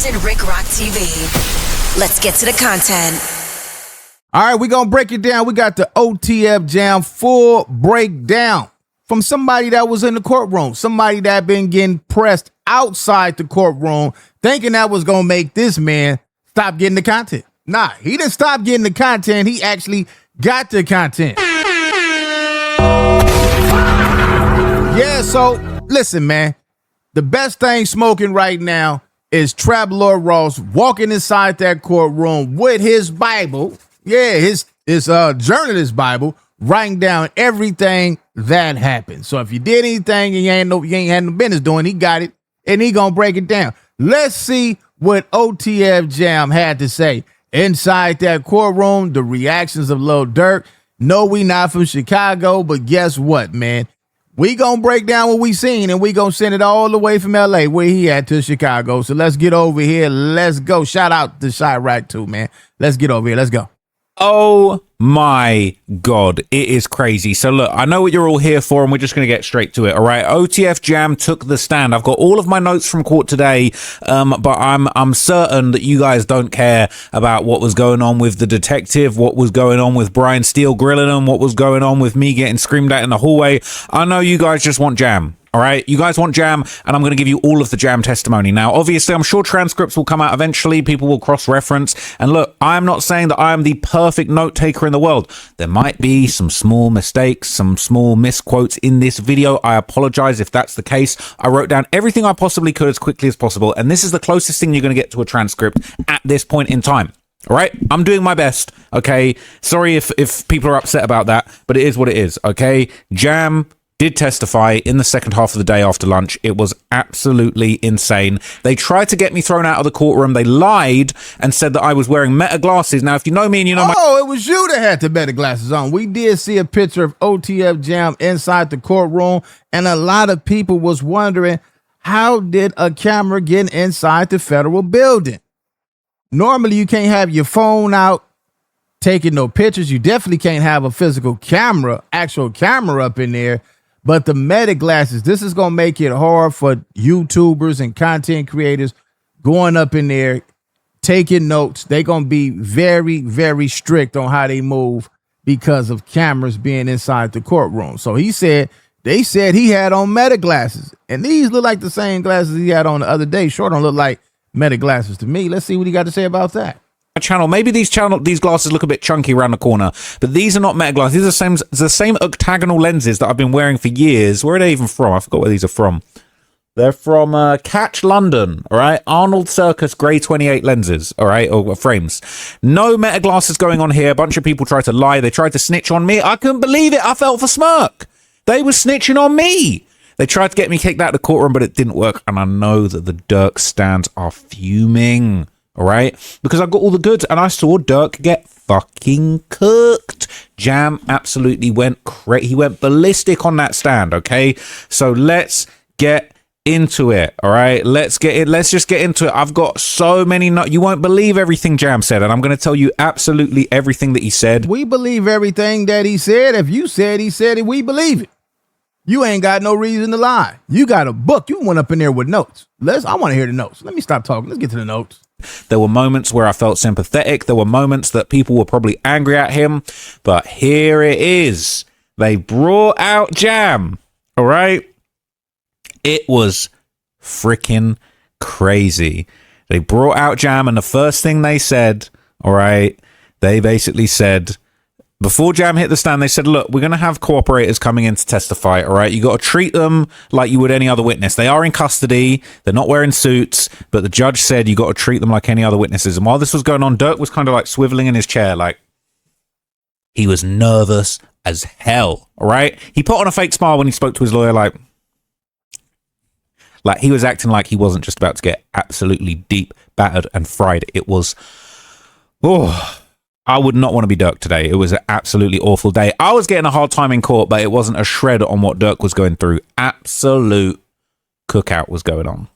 Captain Rick Rock TV. Let's get to the content. All right, we're going to break it down. We got the OTF Jam full breakdown from somebody that was in the courtroom, somebody that been getting pressed outside the courtroom, thinking that was going to make this man stop getting the content. Nah, he didn't stop getting the content. He actually got the content. Yeah, so listen, man. The best thing smoking right now is Trap Lord Ross walking inside that courtroom with his Bible. Yeah, his journalist Bible, writing down everything that happened. So if you did anything and you ain't had no business doing, he got it and he gonna break it down. Let's see what OTF Jam had to say inside that courtroom. The reactions of Lil Durk. No, we not from Chicago, but guess what, man? We gonna break down what we seen and we gonna send it all the way from LA where he at to Chicago. So let's get over here. Let's go. Shout out to Chirac too, man. Let's get over here. Let's go. Oh my God, it is crazy. So look, I know what you're all here for and we're just going to get straight to it. All right. OTF Jam took the stand. I've got all of my notes from court today, but I'm certain that you guys don't care about what was going on with the detective, what was going on with Brian Steele grilling him, what was going on with me getting screamed at in the hallway. I know you guys just want Jam. All right, you guys want Jam, and I'm going to give you all of the Jam testimony. Now, obviously, I'm sure transcripts will come out eventually. People will cross-reference. And look, I'm not saying that I am the perfect note-taker in the world. There might be some small mistakes, some small misquotes in this video. I apologize if that's the case. I wrote down everything I possibly could as quickly as possible, and this is the closest thing you're going to get to a transcript at this point in time. All right, I'm doing my best. Okay, sorry if people are upset about that, but it is what it is. Okay, Jam did testify in the second half of the day after lunch. It was absolutely insane. They tried to get me thrown out of the courtroom. They lied and said that I was wearing Meta glasses. Now, if you know me and you know it was you that had the Meta glasses on. We did see a picture of OTF Jam inside the courtroom, and a lot of people was wondering, how did a camera get inside the federal building? Normally, you can't have your phone out taking no pictures. You definitely can't have a physical camera, actual camera up in there. But the Meta glasses, this is going to make it hard for YouTubers and content creators going up in there, taking notes. They're going to be very, very strict on how they move because of cameras being inside the courtroom. So they said he had on Meta glasses, and these look like the same glasses he had on the other day. Sure don't look like Meta glasses to me. Let's see what he got to say about that. Channel. Maybe these glasses look a bit chunky around the corner, but these are not Meta glasses. These are the same octagonal lenses that I've been wearing for years. Where are they even from? I forgot where these are from. They're from Catch London, all right? Arnold Circus Grey 28 lenses, all right, or frames. No Meta glasses going on here. A bunch of people tried to lie. They tried to snitch on me. I couldn't believe it. I felt for smirk. They were snitching on me. They tried to get me kicked out of the courtroom, but it didn't work. And I know that the Durk stands are fuming. All right, because I got all the goods and I saw Durk get fucking cooked. Jam absolutely went crazy. He went ballistic on that stand. Okay, so let's get into it. All right, let's just get into it. I've got so many you won't believe everything Jam said, and I'm going to tell you absolutely everything that he said. We believe everything that he said. If you said he said it, we believe it. You ain't got no reason to lie. You got a book. You went up in there with notes. I want to hear the notes. Let me stop talking. Let's get to the notes. There were moments where I felt sympathetic. There were moments that people were probably angry at him. But here it is. They brought out Jam. All right. It was freaking crazy. They brought out Jam, and the first thing they said, all right, they basically said, before Jam hit the stand, they said, look, we're going to have cooperators coming in to testify, all right? You got to treat them like you would any other witness. They are in custody. They're not wearing suits, but the judge said you got to treat them like any other witnesses. And while this was going on, Durk was kind of like swiveling in his chair, like he was nervous as hell, all right? He put on a fake smile when he spoke to his lawyer, like he was acting like he wasn't just about to get absolutely deep, battered, and fried. It was, I would not want to be Durk today. It was an absolutely awful day. I was getting a hard time in court, but it wasn't a shred on what Durk was going through. Absolute cookout was going on.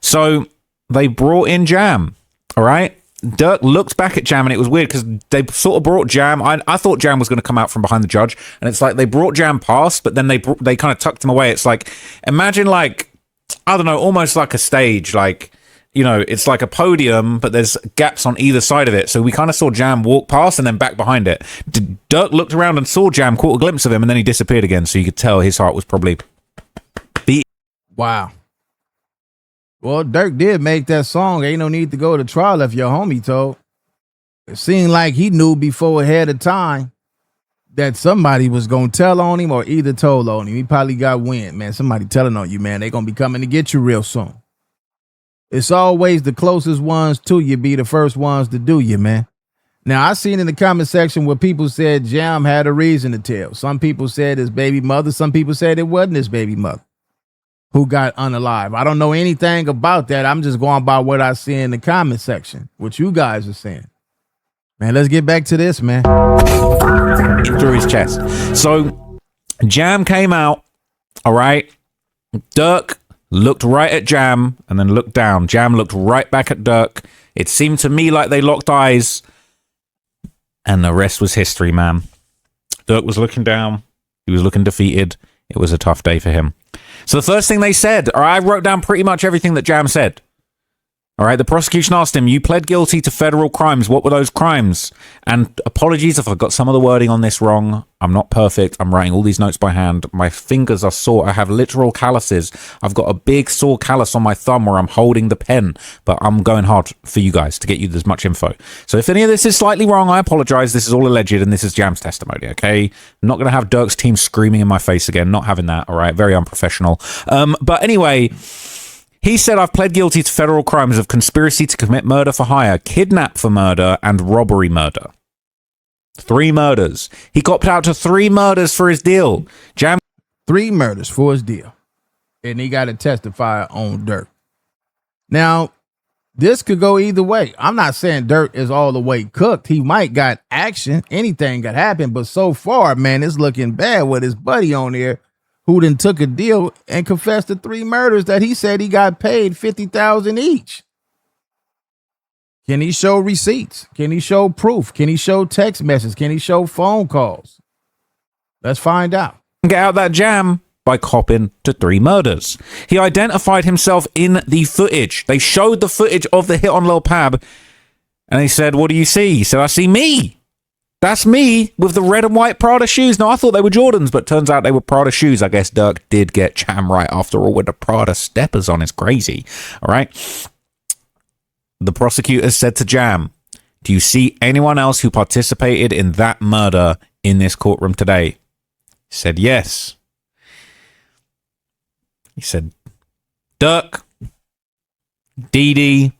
So they brought in Jam, all right? Durk looked back at Jam, and it was weird because they sort of brought Jam. I thought Jam was going to come out from behind the judge, and it's like they brought Jam past, but then they kind of tucked him away. It's like, imagine like, I don't know, almost like a stage, like you know, it's like a podium, but there's gaps on either side of it. So we kind of saw Jam walk past and then back behind it. Durk looked around and saw Jam, caught a glimpse of him, and then he disappeared again. So you could tell his heart was probably beating. Wow. Well, Durk did make that song. Ain't no need to go to trial if your homie told. It seemed like he knew before ahead of time that somebody was going to tell on him or either told on him. He probably got wind, man. Somebody telling on you, man. They going to be coming to get you real soon. It's always the closest ones to you be the first ones to do you, man. Now, I seen in the comment section where people said Jam had a reason to tell. Some people said his baby mother. Some people said it wasn't his baby mother who got unalive. I don't know anything about that. I'm just going by what I see in the comment section, what you guys are saying. Man, let's get back to this, man. Through his chest. So Jam came out, all right? Durk looked right at Jam and then looked down. Jam looked right back at Durk. It seemed to me like they locked eyes, and the rest was history, man. Durk was looking down. He was looking defeated. It was a tough day for him. So the first thing they said, or I wrote down pretty much everything that Jam said. All right, the prosecution asked him, you pled guilty to federal crimes. What were those crimes? And apologies if I got some of the wording on this wrong. I'm not perfect. I'm writing all these notes by hand. My fingers are sore. I have literal calluses. I've got a big sore callus on my thumb where I'm holding the pen, but I'm going hard for you guys to get you as much info. So if any of this is slightly wrong, I apologize. This is all alleged, and this is Jam's testimony, okay? I'm not going to have Durk's team screaming in my face again. Not having that, all right? Very unprofessional. But anyway... He said, I've pled guilty to federal crimes of conspiracy to commit murder for hire, kidnap for murder, and robbery murder. 3 murders. He copped out to 3 murders for his deal. Jam 3 murders for his deal. And he got to testify on Durk. Now, this could go either way. I'm not saying Durk is all the way cooked. He might got action. Anything could happen. But so far, man, it's looking bad with his buddy on there, who then took a deal and confessed to 3 murders that he said he got paid $50,000 each. Can he show receipts? Can he show proof? Can he show text messages? Can he show phone calls? Let's find out. Get out that Jam by copping to 3 murders. He identified himself in the footage. They showed the footage of the hit on Lul Pab, and he said, what do you see? He said, I see me. That's me with the red and white Prada shoes. Now, I thought they were Jordans, but turns out they were Prada shoes. I guess Durk did get Jam right after all with the Prada steppers on. It's crazy. All right. The prosecutors said to Jam, do you see anyone else who participated in that murder in this courtroom today? He said, yes. He said, Durk, Dee Dee,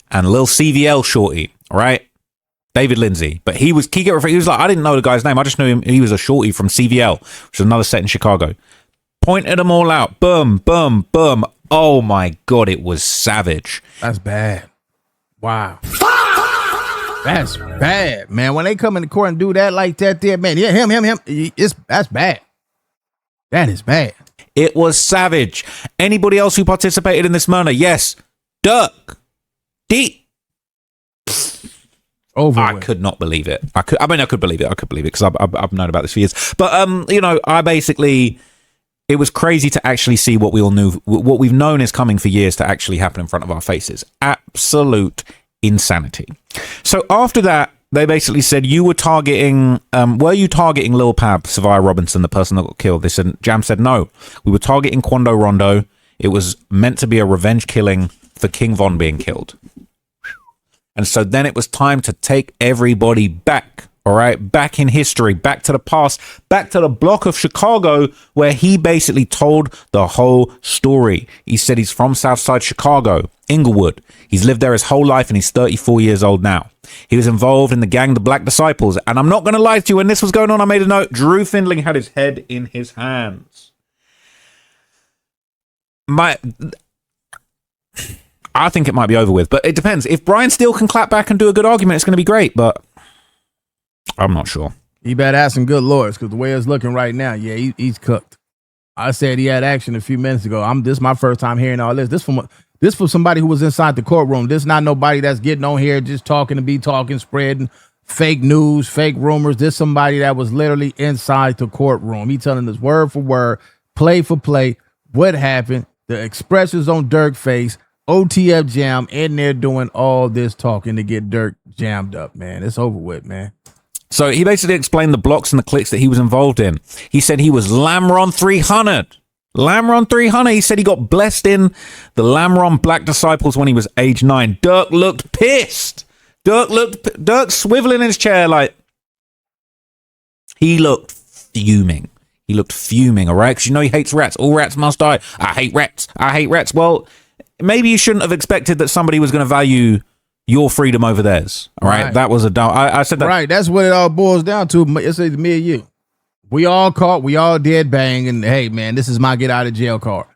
and Lil CVL Shorty. All right. David Lindsay, but he was like, I didn't know the guy's name. I just knew him. He was a shorty from CVL, which is another set in Chicago. Pointed them all out. Boom, boom, boom. Oh my God, it was savage. That's bad. Wow. That's bad, man. When they come into court and do that like that there, man, yeah, him. That's bad. That is bad. It was savage. Anybody else who participated in this murder? Yes. Durk. I could not believe it. I could believe it. I could believe it because I've known about this for years. But it was crazy to actually see what we all knew, what we've known is coming for years to actually happen in front of our faces. Absolute insanity. So after that, they basically said, you were targeting, were you targeting Lil Pab, Saviay'a Robinson, the person that got killed? They said, Jam said, no, we were targeting Quando Rondo. It was meant to be a revenge killing for King Von being killed. And so then it was time to take everybody back, all right, back in history, back to the past, back to the block of Chicago where he basically told the whole story. He said he's from Southside Chicago, Inglewood. He's lived there his whole life and he's 34 years old now. He was involved in the gang, the Black Disciples. And I'm not going to lie to you, when this was going on, I made a note. Drew Findling had his head in his hands. I think it might be over with, but it depends. If Brian Steele can clap back and do a good argument, it's going to be great, but I'm not sure. He better have some good lawyers because the way it's looking right now, yeah, he's cooked. I said he had action a few minutes ago. This is my first time hearing all this. This from somebody who was inside the courtroom. This not nobody that's getting on here just talking, spreading fake news, fake rumors. This somebody that was literally inside the courtroom. He telling us word for word, play for play, what happened, the expressions on Durk's face, OTF Jam in there doing all this talking to get Durk jammed up, man. It's over with, man. So he basically explained the blocks and the clicks that he was involved in. He said he was Lamron 300. Lamron 300. He said he got blessed in the Lamron Black Disciples when he was age 9. Durk looked pissed. Durk swiveling in his chair like he looked fuming. He looked fuming, all right? Because you know he hates rats. All rats must die. I hate rats. I hate rats. Well, maybe you shouldn't have expected that somebody was going to value your freedom over theirs, all right? That was a dumb... I said that... Right, that's what it all boils down to. It's me and you. We all caught, we all did bang, and hey, man, this is my get out of jail card.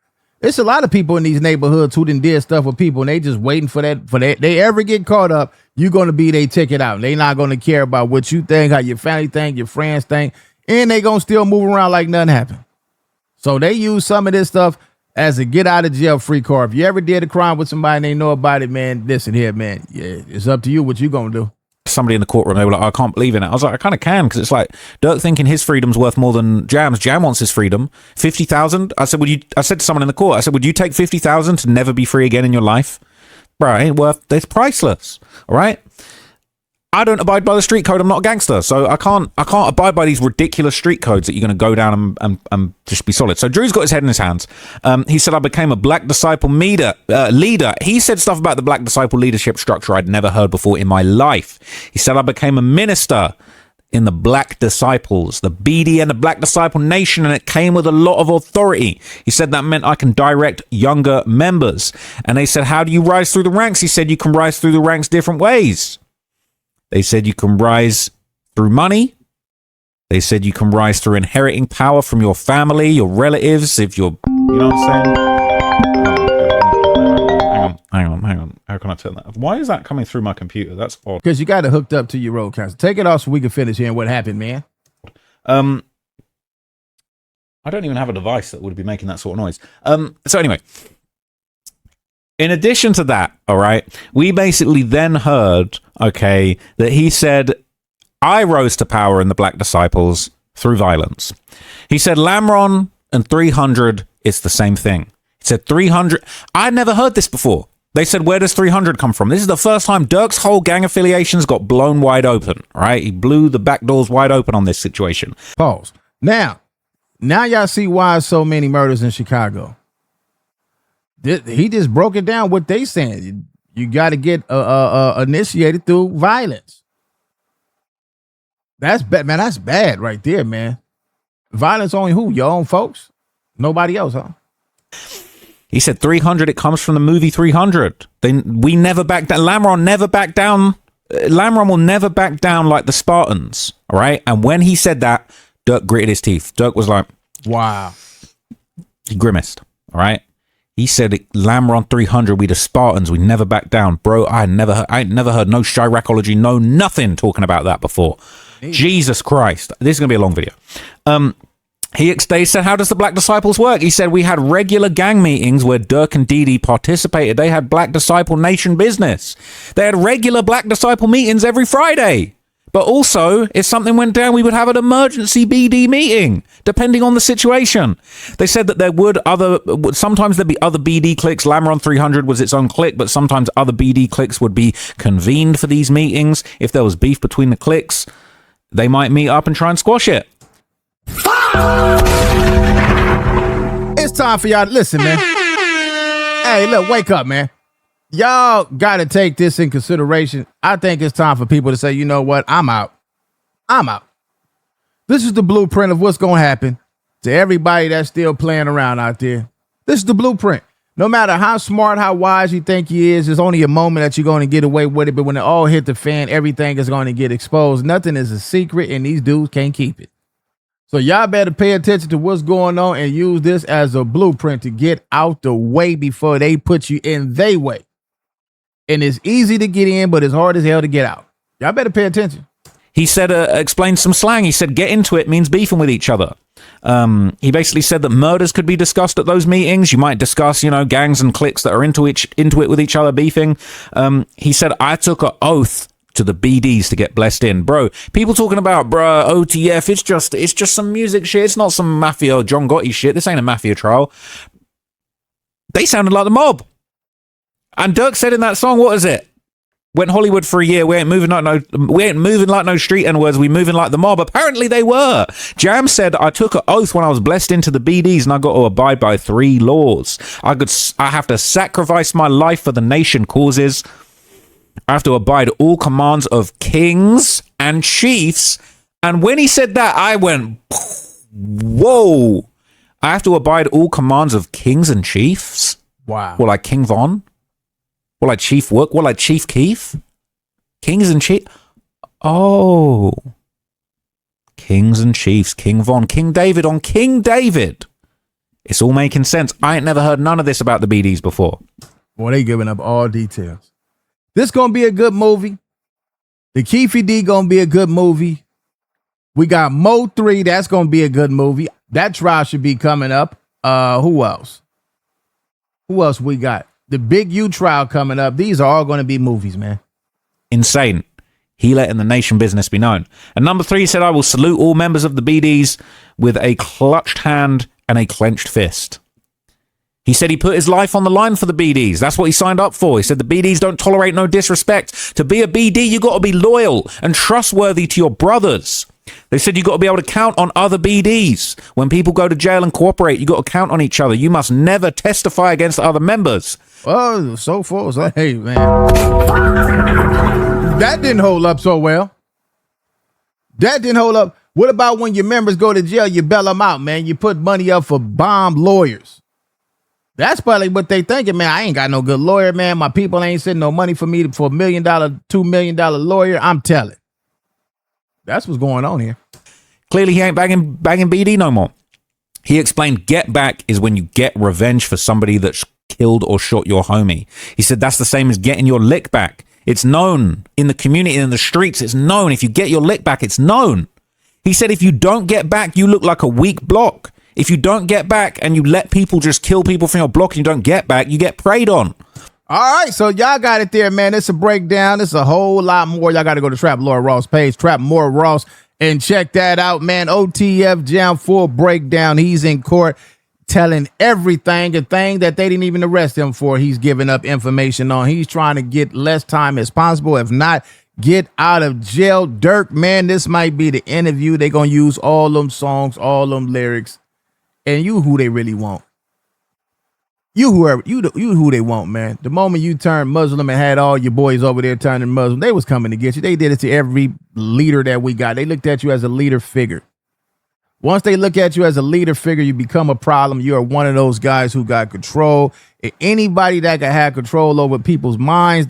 It's a lot of people in these neighborhoods who done did stuff with people, and they just waiting for that. They ever get caught up, you're going to be their ticket out. They not going to care about what you think, how your family think, your friends think, and they going to still move around like nothing happened. So they use some of this stuff as a get out of jail free card. If you ever did a crime with somebody and they know about it, man, listen here, man. Yeah, it's up to you what you going to do. Somebody in the courtroom, they were like, I can't believe in it. I was like, I kind of can, because it's like Durk thinking his freedom's worth more than Jam's. Jam wants his freedom. 50,000. I said, I said to someone in the court, I said, would you take 50,000 to never be free again in your life? Bro, it ain't worth, it's priceless. All right. I don't abide by the street code. I'm not a gangster, so I can't abide by these ridiculous street codes that you're going to go down and just be solid. So Drew's got his head in his hands. He said, I became a Black Disciple leader. He said stuff about the Black Disciple leadership structure I'd never heard before in my life. He said, I became a minister in the Black Disciples, the BD and the Black Disciple Nation, and it came with a lot of authority. He said that meant I can direct younger members. And they said, how do you rise through the ranks? He said, you can rise through the ranks different ways. They said you can rise through money. They said you can rise through inheriting power from your family, your relatives, if you're, you know what I'm saying? Hang on. How can I turn that off? Why is that coming through my computer? That's odd. Because you got it hooked up to your road council. Take it off so we can finish hearing what happened, man. I don't even have a device that would be making that sort of noise. So anyway, in addition to that, all right, we basically then heard, okay, that he said, I rose to power in the Black Disciples through violence. He said Lamron and 300 is the same thing. He said 300. I'd never heard this before. They said, where does 300 come from? This is the first time Durk's whole gang affiliations got blown wide open, all right? He blew the back doors wide open on this situation. Pause. Now y'all see why so many murders in Chicago. He just broke it down what they saying. You got to get initiated through violence. That's bad, man. That's bad right there, man. Violence on who? Your own folks? Nobody else, huh? He said 300. It comes from the movie 300. We never back down. Lamron never backed down. Lamron will never back down like the Spartans. All right. And when he said that, Durk gritted his teeth. Durk was like, "Wow." He grimaced. All right. He said, Lamron 300, we the Spartans, we never back down. Bro, I ain't never heard no Chiracology, no nothing talking about that before. Jesus Christ. This is going to be a long video. They said, how does the Black Disciples work? He said, we had regular gang meetings where Durk and Dee Dee participated. They had Black Disciple Nation business. They had regular Black Disciple meetings every Friday. But also, if something went down, we would have an emergency BD meeting, depending on the situation. They said that sometimes there'd be other BD cliques. Lamron 300 was its own clique, but sometimes other BD cliques would be convened for these meetings. If there was beef between the cliques, they might meet up and try and squash it. It's time for y'all to listen, man. Hey, look, wake up, man. Y'all got to take this in consideration. I think it's time for people to say, you know what? I'm out. This is the blueprint of what's going to happen to everybody that's still playing around out there. This is the blueprint. No matter how smart, how wise you think you is, there's only a moment that you're going to get away with it. But when it all hit the fan, everything is going to get exposed. Nothing is a secret, and these dudes can't keep it. So y'all better pay attention to what's going on and use this as a blueprint to get out the way before they put you in their way. And it's easy to get in, but it's hard as hell to get out. Y'all better pay attention. He said, explained some slang. He said, get into it means beefing with each other. He basically said that murders could be discussed at those meetings. You might discuss, gangs and cliques that are into it with each other beefing. He said, I took an oath to the BDs to get blessed in. Bro, people talking about, OTF, it's just some music shit. It's not some mafia or John Gotti shit. This ain't a mafia trial. They sounded like the mob. And Durk said in that song, what is it? Went Hollywood for a year. We ain't moving like no street N-words. We moving like the mob. Apparently they were. Jam said, I took an oath when I was blessed into the BDs and I got to abide by 3 laws. I have to sacrifice my life for the nation causes. I have to abide all commands of kings and chiefs. And when he said that, I went, whoa. I have to abide all commands of kings and chiefs? Wow. Well, like King Von? Well, like Chief Wook? Well, like Chief Keef? Kings and Chief? Oh. Kings and Chiefs. King Von. King David on King David. It's all making sense. I ain't never heard none of this about the BDs before. Boy, they giving up all details. This gonna be a good movie. The Keefy D gonna be a good movie. We got Mo 3. That's gonna be a good movie. That trial should be coming up. Who else? Who else we got? The Big U trial coming up. These are all going to be movies, man. Insane. He letting the nation business be known. And number 3 said, I will salute all members of the BDs with a clutched hand and a clenched fist. He said he put his life on the line for the BDs. That's what he signed up for. He said the BDs don't tolerate no disrespect. To be a BD, you got to be loyal and trustworthy to your brothers. They said you got to be able to count on other BDs. When people go to jail and cooperate, you got to count on each other. You must never testify against other members. Oh, so forth. Hey, man. That didn't hold up so well. That didn't hold up. What about when your members go to jail, you bail them out, man? You put money up for bomb lawyers. That's probably what they thinking, man. I ain't got no good lawyer, man. My people ain't sending no money for me for $1 million, $2 million lawyer. I'm telling. That's what's going on here. Clearly, he ain't banging BD no more. He explained get back is when you get revenge for somebody that's killed or shot your homie. He said that's the same as getting your lick back. It's known in the community, in the streets. It's known. If you get your lick back, it's known. He said if you don't get back, you look like a weak block. If you don't get back and you let people just kill people from your block and you don't get back, you get preyed on. All right, so y'all got it there, man. It's a breakdown. It's a whole lot more. Y'all got to go to Trap Lord Ross page, Trap More Ross, and check that out, man. OTF Jam full breakdown. He's in court telling everything, a thing that they didn't even arrest him for. He's giving up information on. He's trying to get less time as possible. If not, get out of jail. Durk, man, this might be the interview. They're going to use all them songs, all them lyrics, and you who they really want. You who they want, man. The moment you turned Muslim and had all your boys over there turning Muslim, they was coming to get you. They did it to every leader that we got. They looked at you as a leader figure. Once they look at you as a leader figure, you become a problem. You are one of those guys who got control. Anybody that can have control over people's minds,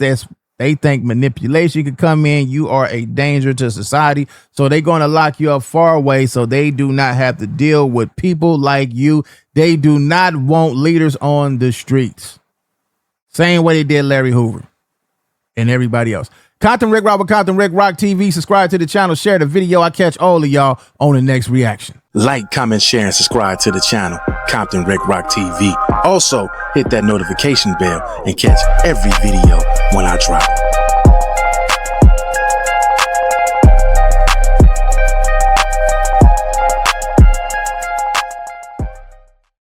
they think manipulation could come in. You are a danger to society. So they're going to lock you up far away so they do not have to deal with people like you. They do not want leaders on the streets. Same way they did Larry Hoover and everybody else. Compton Rick Rock with Compton Rick Rock TV. Subscribe to the channel. Share the video. I catch all of y'all on the next reaction. Like, comment, share, and subscribe to the channel, Compton Rick Rock TV. Also, hit that notification bell and catch every video when I drop.